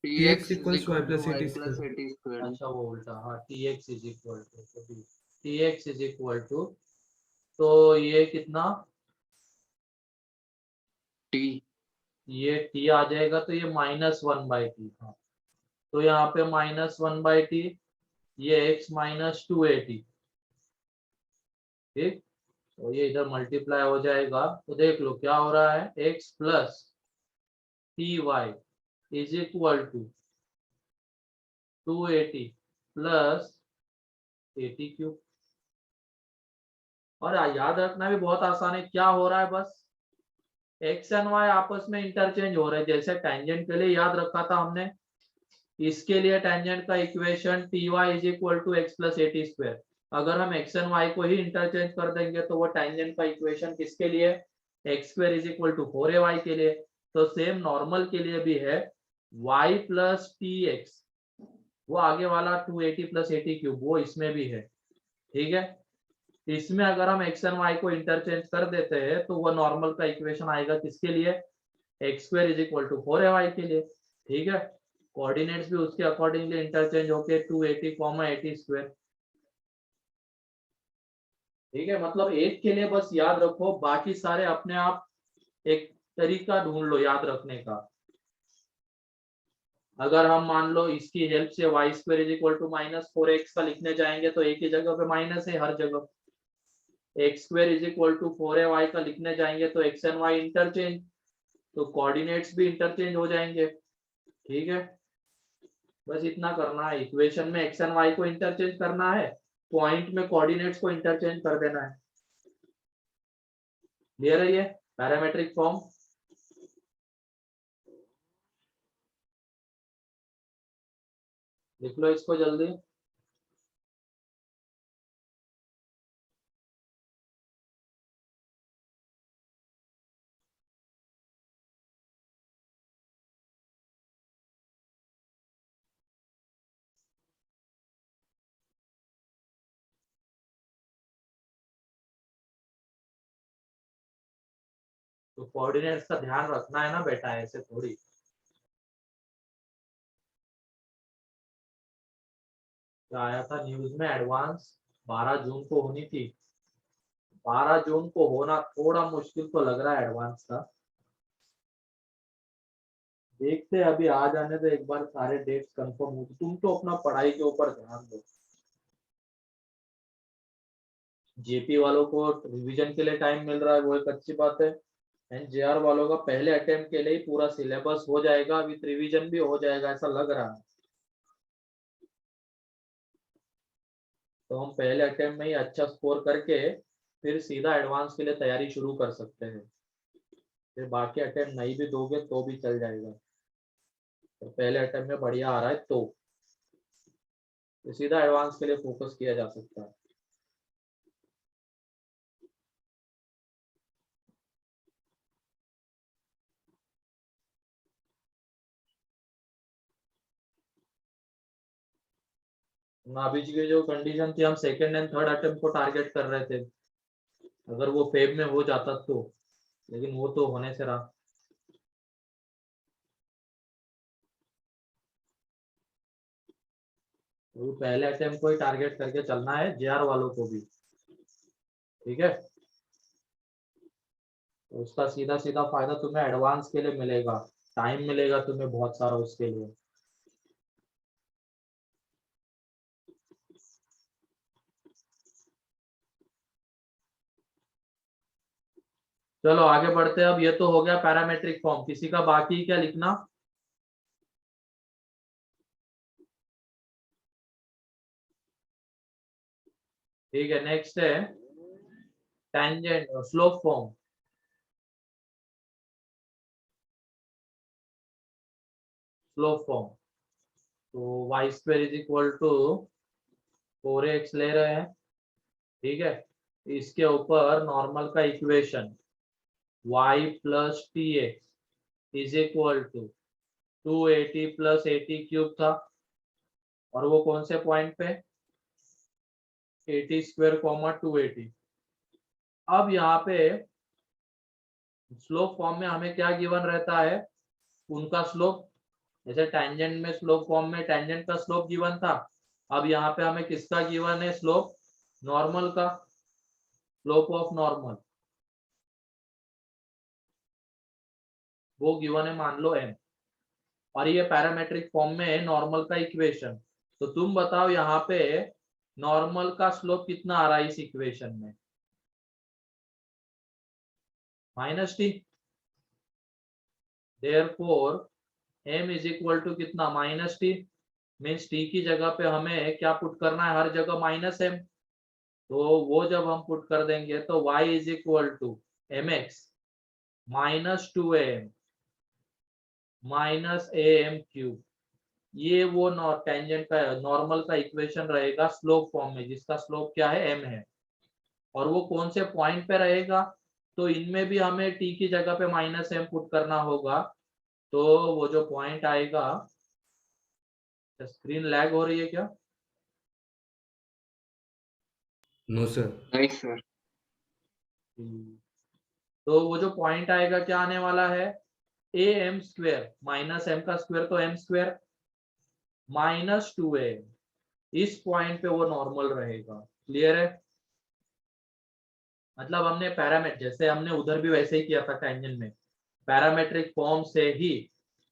T X Tx is equals Y equal to plus y at plus square. 80 squared. अच्छा वो उल्टा, हाँ tx is equal to, tx is equal to, तो ये कितना, T. ये t आ जाएगा, तो ये -1/t। हाँ, तो यहाँ पे -1/t, ये x -280। ठीक, तो ये इधर मल्टीप्लाई हो जाएगा, तो देख लो क्या हो रहा है, x plus T Y is equal to 280 plus 80 cube. और याद रखना भी बहुत आसान है, क्या हो रहा है, बस एक्स एंड वाई आपस में इंटरचेंज हो रहे हैं। जैसे टेंजेंट के लिए याद रखा था हमने, इसके लिए टेंजेंट का equation T Y is equal to X plus 80 square. अगर हम एक्स एंड वाई को ही इंटरचेंज कर देंगे तो वो टेंजेंट का इक्वेशन किसके लिए, X square is equal to 4ay के लिए। तो सेम नॉर्मल के लिए भी है, y प्लस टी एक्स, वो आगे वाला 280 प्लस 80 क्यूब, वो इसमें भी है। ठीक है, इसमें अगर हम एक्स एंड वाई को इंटरचेंज कर देते हैं तो वो नॉर्मल का इक्वेशन आएगा किसके लिए, X square is equal to 4ay के लिए। ठीक है, कोऑर्डिनेट्स भी उसके अकॉर्डिंगली इंटरचेंज होके 280 80 स्क्वायर। ठीक है, मतलब एक के लिए बस याद रखो, बाकी सारे अपने आप एक तरीका ढूंढ लो याद रखने का। अगर हम मान लो इसकी हेल्प से Y square is equal to -4x का लिखने जाएंगे तो एक ही जगह पे माइनस है हर जगह। X square is equal to 4ay का लिखने जाएंगे तो x एंड y इंटरचेंज, तो कोऑर्डिनेट्स भी इंटरचेंज हो जाएंगे। ठीक है, बस इतना करना है, इक्वेशन में x एंड y को इंटरचेंज करना है, पॉइंट में कोऑर्डिनेट्स को इंटरचेंज कर देना है। क्लियर है ये पैरामेट्रिक फॉर्म? लिख लो इसको जल्दी। तो कोऑर्डिनेट्स का ध्यान रखना है ना बेटा, ऐसे थोड़ी। क्या आया था न्यूज में, एडवांस 12 जून को होनी थी। 12 जून को होना थोड़ा मुश्किल तो लग रहा है एडवांस का। देखते हैं, अभी आ जाने तो एक बार सारे डेट्स कंफर्म हो। तुम तो अपना पढ़ाई के ऊपर ध्यान दो। जेपी वालों को रिवीजन के लिए टाइम मिल रहा है, वो एक अच्छी बात है। एंड जेआर वालों का पहले अटेम्प्ट के लिए ही पूरा सिलेबस हो जाएगा, विद रिवीजन भी हो जाएगा ऐसा लग रहा है। तो हम पहले अटेम्प्ट में ही अच्छा स्कोर करके फिर सीधा एडवांस के लिए तैयारी शुरू कर सकते हैं। फिर बाकी अटेम्प्ट नहीं भी दोगे तो भी चल जाएगा, तो पहले अटेम्प्ट में बढ़िया आ रहा है तो सीधा एडवांस के लिए फोकस किया जा सकता है। नाभिज की जो कंडीशन थी, हम सेकंड एंड थर्ड अटेम्प्ट को टारगेट कर रहे थे, अगर वो फेब में हो जाता तो, लेकिन वो तो होने से रहा। तो पहले अटेम्प्ट को ही टारगेट करके चलना है, जेआर वालों को भी। ठीक है, तो उसका सीधा सीधा फायदा तुम्हें एडवांस के लिए मिलेगा, टाइम मिलेगा तुम्हें बहुत सारा उसके लिए। चलो आगे बढ़ते हैं। अब ये तो हो गया पैरामेट्रिक फॉर्म, किसी का बाकी क्या लिखना? ठीक है, नेक्स्ट है tangent slope form. Slope form तो y square is equal to 4x ले रहे हैं। ठीक है, इसके ऊपर नॉर्मल का equation y plus T X is equal to 280 plus 80 cube था, और वो कौन से पॉइंट पे? 80 स्क्वायर कॉमा 280। अब यहाँ पे स्लोप फॉर्म में हमें क्या गिवन रहता है? उनका स्लोप। जैसे टेंजेंट में स्लोप फॉर्म में टेंजेंट का स्लोप गिवन था, अब यहाँ पे हमें किसका गिवन है स्लोप? नॉर्मल का, स्लोप ऑफ नॉर्मल वो गिवन है, मान लो m। और ये पैरामेट्रिक फॉर्म में है नॉर्मल का इक्वेशन। तो तुम बताओ यहाँ पे नॉर्मल का स्लोप कितना आ रहा है इस इक्वेशन में? -t। Therefore m is equal to कितना? -t। मीन्स t की जगह पे हमें क्या पुट करना है? हर जगह -m। तो वो जब हम पुट कर देंगे तो y is equal to mx -2am -am cube. ये वो टेंजेंट का नॉर्मल का इक्वेशन रहेगा स्लोप फॉर्म में, जिसका स्लोप क्या है? m है। और वो कौन से पॉइंट पे रहेगा? तो इनमें भी हमें t की जगह पे -m पुट करना होगा। तो वो जो पॉइंट आएगा, स्क्रीन लैग हो रही है क्या? No sir. नहीं सर। तो वो जो पॉइंट आएगा क्या आने वाला है? am स्क्वायर माइनस m का स्क्वायर तो m स्क्वायर -2am। इस पॉइंट पे वो नॉर्मल रहेगा। क्लियर है? मतलब हमने पैरामीटर, जैसे हमने उधर भी वैसे ही किया था टेंजेंट में, पैरामेट्रिक फॉर्म से ही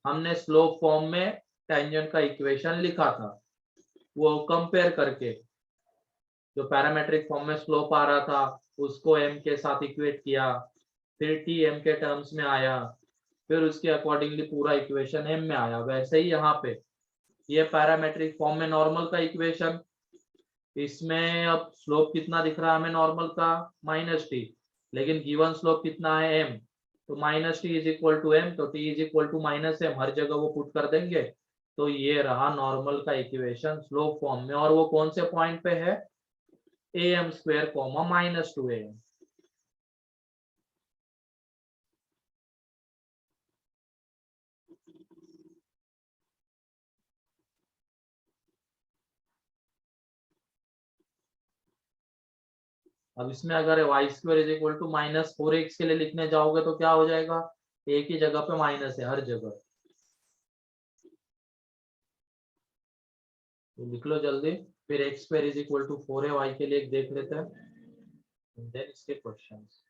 हमने स्लोप फॉर्म में टेंजेंट का इक्वेशन लिखा था, वो कंपेयर करके जो पैरामेट्रिक फॉर्म में स्लोप आ रहा था उसको m के साथ इक्वेट किया, फिर t m के टर्म्स में आया, फिर उसके अकॉर्डिंगली पूरा इक्वेशन m में आया। वैसे ही यहाँ पे ये पैरामेट्रिक फॉर्म में नॉर्मल का इक्वेशन, इसमें अब स्लोप कितना दिख रहा है हमें नॉर्मल का -t, लेकिन गिवन स्लोप कितना है m, तो -t is equal to m, तो t is equal to -m हर जगह वो पुट कर देंगे, तो ये रहा नॉर्मल का इक्वेशन स्लोप फॉर्म में। और वो कौन से पॉइंट पे है, am स्क्वायर कॉमा -2am। अब इसमें अगर Y square is equal to -4x के लिए लिखने जाओगे तो क्या हो जाएगा, एक ही जगह पे माइनस है हर जगह, तो लिख लो जल्दी। फिर X square is equal to 4 है, वाई के लिए एक देख लेते हैं, देन इसके क्वेश्चंस।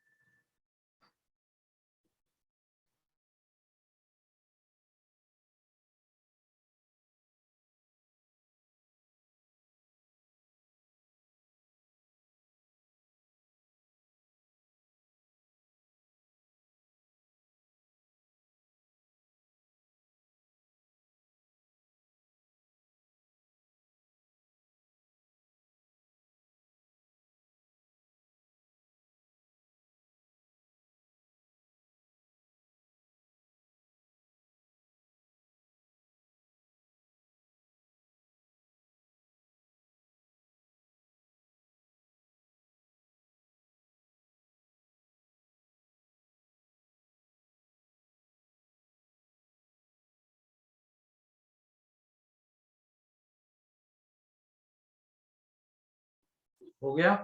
हो गया,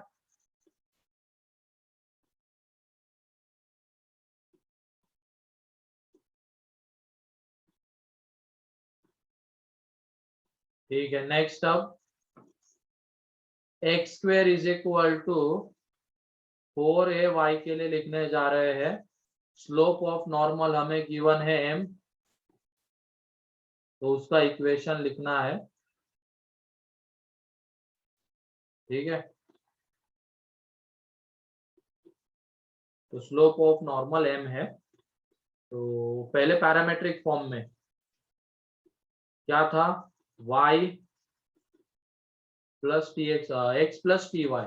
ठीक है। नेक्स्ट अब X square is equal to 4ay के लिए लिखने जा रहे हैं, स्लोप ऑफ नॉर्मल हमें गिवन है m, तो उसका इक्वेशन लिखना है, ठीक है। तो स्लोप ऑफ नॉर्मल m है, तो पहले पैरामेट्रिक फॉर्म में क्या था, y plus T X, X plus T Y,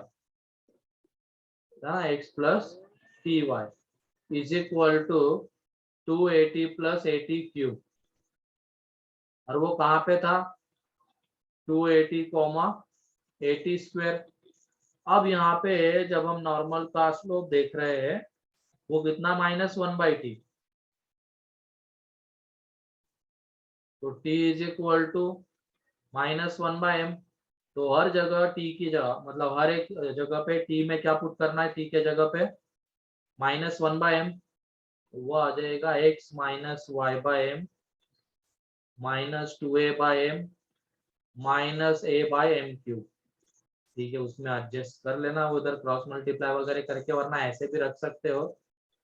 X plus T Y is equal to 280 plus 80 cube, और वो कहाँ पे था, 280 कॉमा 80 स्क्वायर। अब यहाँ पे जब हम नॉर्मल का स्लोप देख रहे हैं वो कितना, -1/t, तो t is equal to -1/m, तो हर जगह t की जगह, मतलब हर एक जगह पे t में क्या पुट करना है, t के जगह पे -1/m, वो आ जाएगा x minus y/m -2a/m -a/m³, ठीक है। उसमें एडजस्ट कर लेना, उधर क्रॉस मल्टीप्लाई वगैरह करके, वरना ऐसे भी रख सकते हो।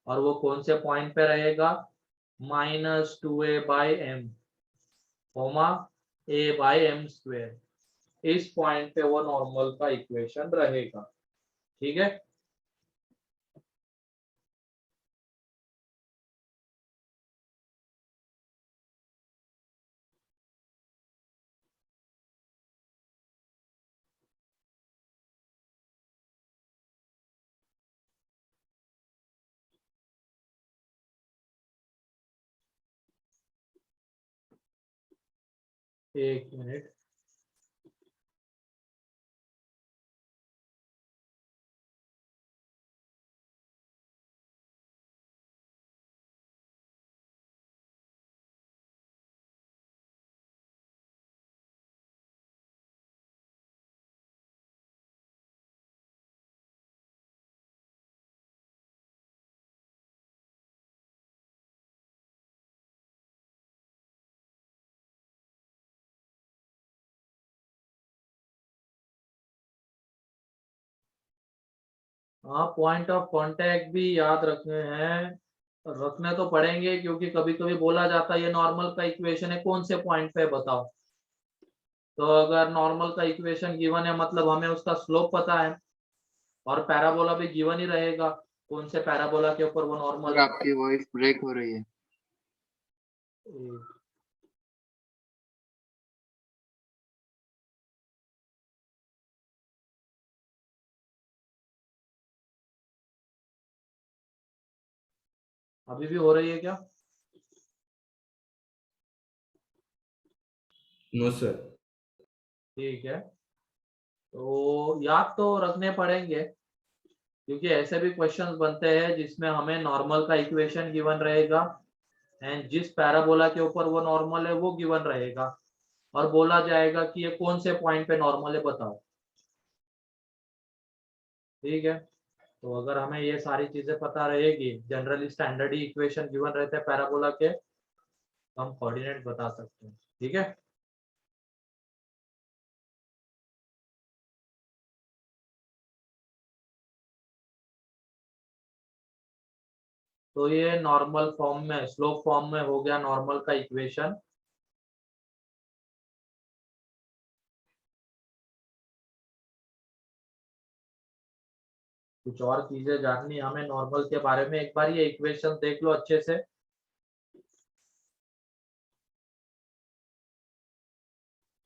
और वो कौन से पॉइंट पे रहेगा, -2a/m कोमा a/m², इस पॉइंट पे वो नॉर्मल का इक्वेशन रहेगा, ठीक है। एक मिनट, हाँ पॉइंट ऑफ कांटेक्ट भी याद रखने हैं, रखने तो पड़ेंगे क्योंकि कभी कभी बोला जाता है ये नॉर्मल का इक्वेशन है, कौन से पॉइंट पे बताओ। तो अगर नॉर्मल का इक्वेशन गिवन है मतलब हमें उसका स्लोप पता है, और पैराबोला भी गिवन ही रहेगा, कौन से पैराबोला के ऊपर वो नॉर्मल है। आपकी वॉइस ब्रेक हो रही है। अभी भी हो रही है क्या? No sir. ठीक है, तो याद तो रखने पड़ेंगे क्योंकि ऐसे भी क्वेश्चंस बनते हैं जिसमें हमें नॉर्मल का इक्वेशन गिवन रहेगा एंड जिस पैराबोला के ऊपर वो नॉर्मल है वो गिवन रहेगा, और बोला जाएगा कि ये कौन से पॉइंट पे नॉर्मल है बताओ। ठीक है, तो अगर हमें ये सारी चीजें पता रहेगी, जनरली स्टैंडर्ड ही इक्वेशन गिवन रहते हैं पैराबोला के, तो हम कोऑर्डिनेट बता सकते हैं। ठीक है, तो ये नॉर्मल फॉर्म में, स्लोप फॉर्म में हो गया नॉर्मल का इक्वेशन। कुछ और चीजें जाननी हमें नॉर्मल के बारे में, एक बार ये इक्वेशन देख लो अच्छे से।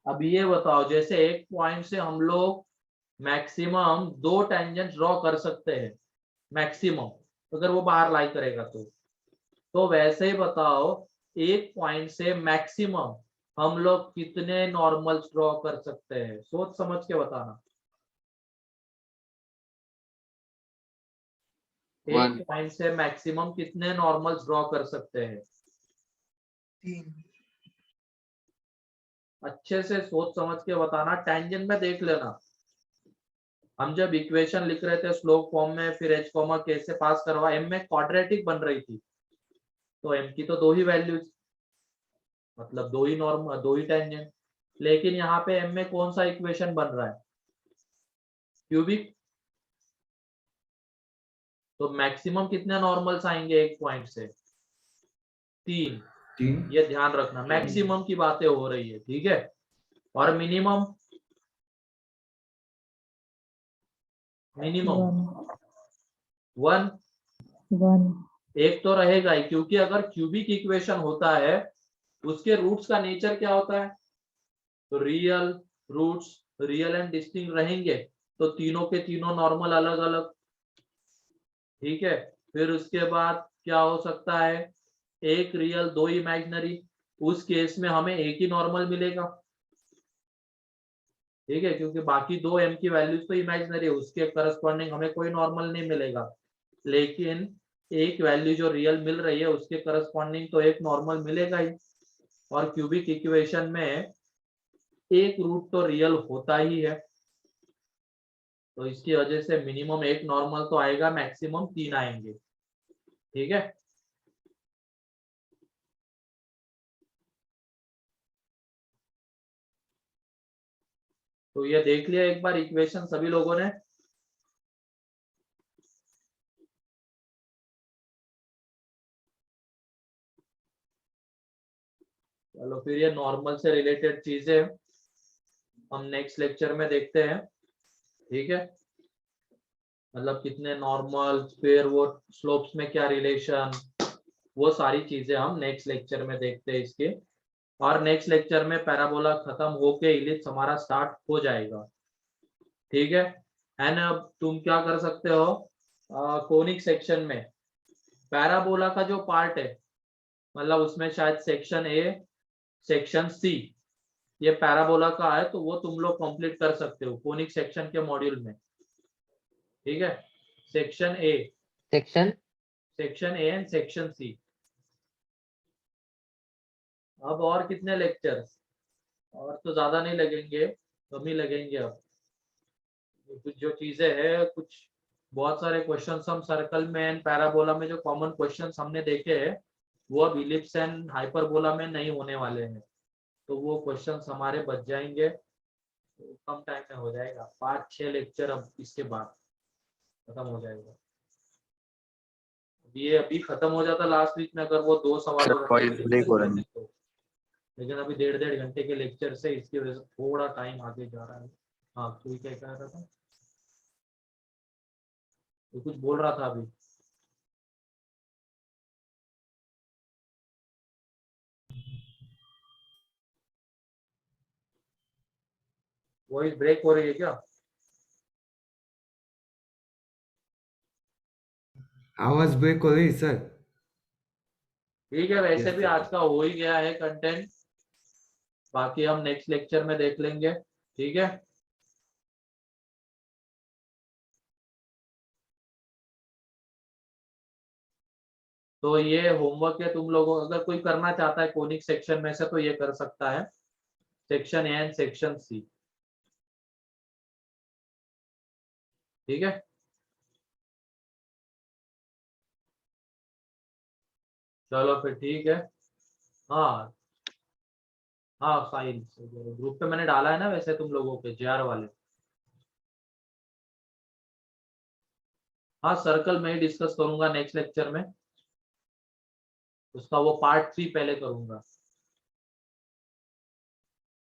अब ये बताओ, जैसे एक पॉइंट से हम लोग मैक्सिमम 2 टेंजेंट ड्रॉ कर सकते हैं, मैक्सिमम, अगर वो बाहर लाई करेगा तो वैसे ही बताओ एक पॉइंट से मैक्सिमम हम लोग कितने नॉर्मल्स ड्रॉ कर सकते हैं, सोच समझ के बताना। One. एक पॉइंट से मैक्सिमम कितने नॉर्मल्स ड्रॉ कर सकते हैं? 3. अच्छे से सोच समझ के बताना, टेंजेंट में देख लेना। हम जब इक्वेशन लिख रहे थे स्लोप फॉर्म में, फिर एच कॉमा कैसे पास करवा, एम में क्वाड्रेटिक बन रही थी, तो एम की तो 2 ही वैल्यूज, मतलब 2 ही नॉर्म, 2 ही टेंजेंट। लेकिन यहाँ पे एम में कौन सा इक्वेशन बन रहा है? क्यूबिक। तो मैक्सिमम कितने नॉर्मल्स आएंगे एक पॉइंट से? 3। 3। ये ध्यान रखना, मैक्सिमम की बातें हो रही है, ठीक है। और मिनिमम, मिनिमम 1। 1. एक तो रहेगा ही, क्योंकि अगर क्यूबिक इक्वेशन होता है उसके रूट्स का नेचर क्या होता है? तो real roots, real and distinct रहेंगे, तो तीनों के तीनों नॉर्मल अलग अलग। ठीक है, फिर उसके बाद क्या हो सकता है? एक रियल 2 इमेजिनरी, उस केस में हमें एक ही नॉर्मल मिलेगा। ठीक है, क्योंकि बाकी 2 एम की वैल्यूज तो इमेजिनरी है, उसके करस्पॉन्डिंग हमें कोई नॉर्मल नहीं मिलेगा। लेकिन एक वैल्यू जो रियल मिल रही है उसके करस्पॉन्डिंग तो एक नॉर्मल मिलेगा ही। और क्यूबिक इक्वेशन में एक रूट तो रियल होता ही है, तो इसकी वजह से मिनिमम एक नॉर्मल तो आएगा, मैक्सिमम 3 आएंगे। ठीक है, तो ये देख लिया एक बार इक्वेशन सभी लोगों ने। चलो फिर ये नॉर्मल से रिलेटेड चीजें हम नेक्स्ट लेक्चर में देखते हैं। ठीक है, मतलब कितने नॉर्मल, फिर वो स्लोप्स में क्या रिलेशन, वो सारी चीजें हम नेक्स्ट लेक्चर में देखते हैं इसके। और नेक्स्ट लेक्चर में पैराबोला खत्म होके इलिप्स हमारा स्टार्ट हो जाएगा। ठीक है, एंड अब तुम क्या कर सकते हो, कोनिक सेक्शन में पैराबोला का जो पार्ट है, मतलब उसमें शायद सेक्शन ए, सेक्शन सी, ये पैराबोला का है, तो वो तुम लोग कंप्लीट कर सकते हो कोनिक सेक्शन के मॉड्यूल में। ठीक है, section A, section A and section C. अब और कितने लेक्चर्स, और तो ज्यादा नहीं लगेंगे, कम ही लगेंगे। अब कुछ जो चीजें है, कुछ बहुत सारे क्वेश्चंस हम सर्कल में एंड पैराबोला में जो कॉमन क्वेश्चंस हमने देखे हैं वो अब इलिप्स एंड हाइपरबोला में नहीं होने वाले हैं, तो वो क्वेश्चंस हमारे बच जाएंगे, तो कम टाइम में हो जाएगा। 5-6 लेक्चर अब इसके बाद खत्म हो जाएगा। ये अभी खत्म हो जाता लास्ट वीक में अगर वो 2 सवा सर, 2 घंटे वॉइस के ब्रेक हो रहा है। लेक्चर तो। लेकिन अभी 1.5 घंटे के लेक्चर से इसकी वजह से थोड़ा टाइम आगे जा रहा है। हाँ, तू क्या कह रहा था? तू कुछ बोल रहा था अभी। वॉइस ब्रेक हो रही है क्या? आवाज ब्रेक हो रही सर। ठीक है, वैसे Yes, भी sir. आज का हो ही गया है कंटेंट, बाकी हम नेक्स्ट लेक्चर में देख लेंगे। ठीक है, तो ये होमवर्क है तुम लोगों, अगर कोई करना चाहता है कोनिक सेक्शन में से तो ये कर सकता है, section A and section C. ठीक है, चलो फिर ठीक है। हाँ हाँ, फाइल ग्रुप पे मैंने डाला है ना वैसे तुम लोगों के जेआर वाले। हाँ, सर्कल में ही डिस्कस करूंगा नेक्स्ट लेक्चर में, उसका वो पार्ट 3 पहले करूंगा।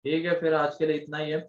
ठीक है, फिर आज के लिए इतना ही है।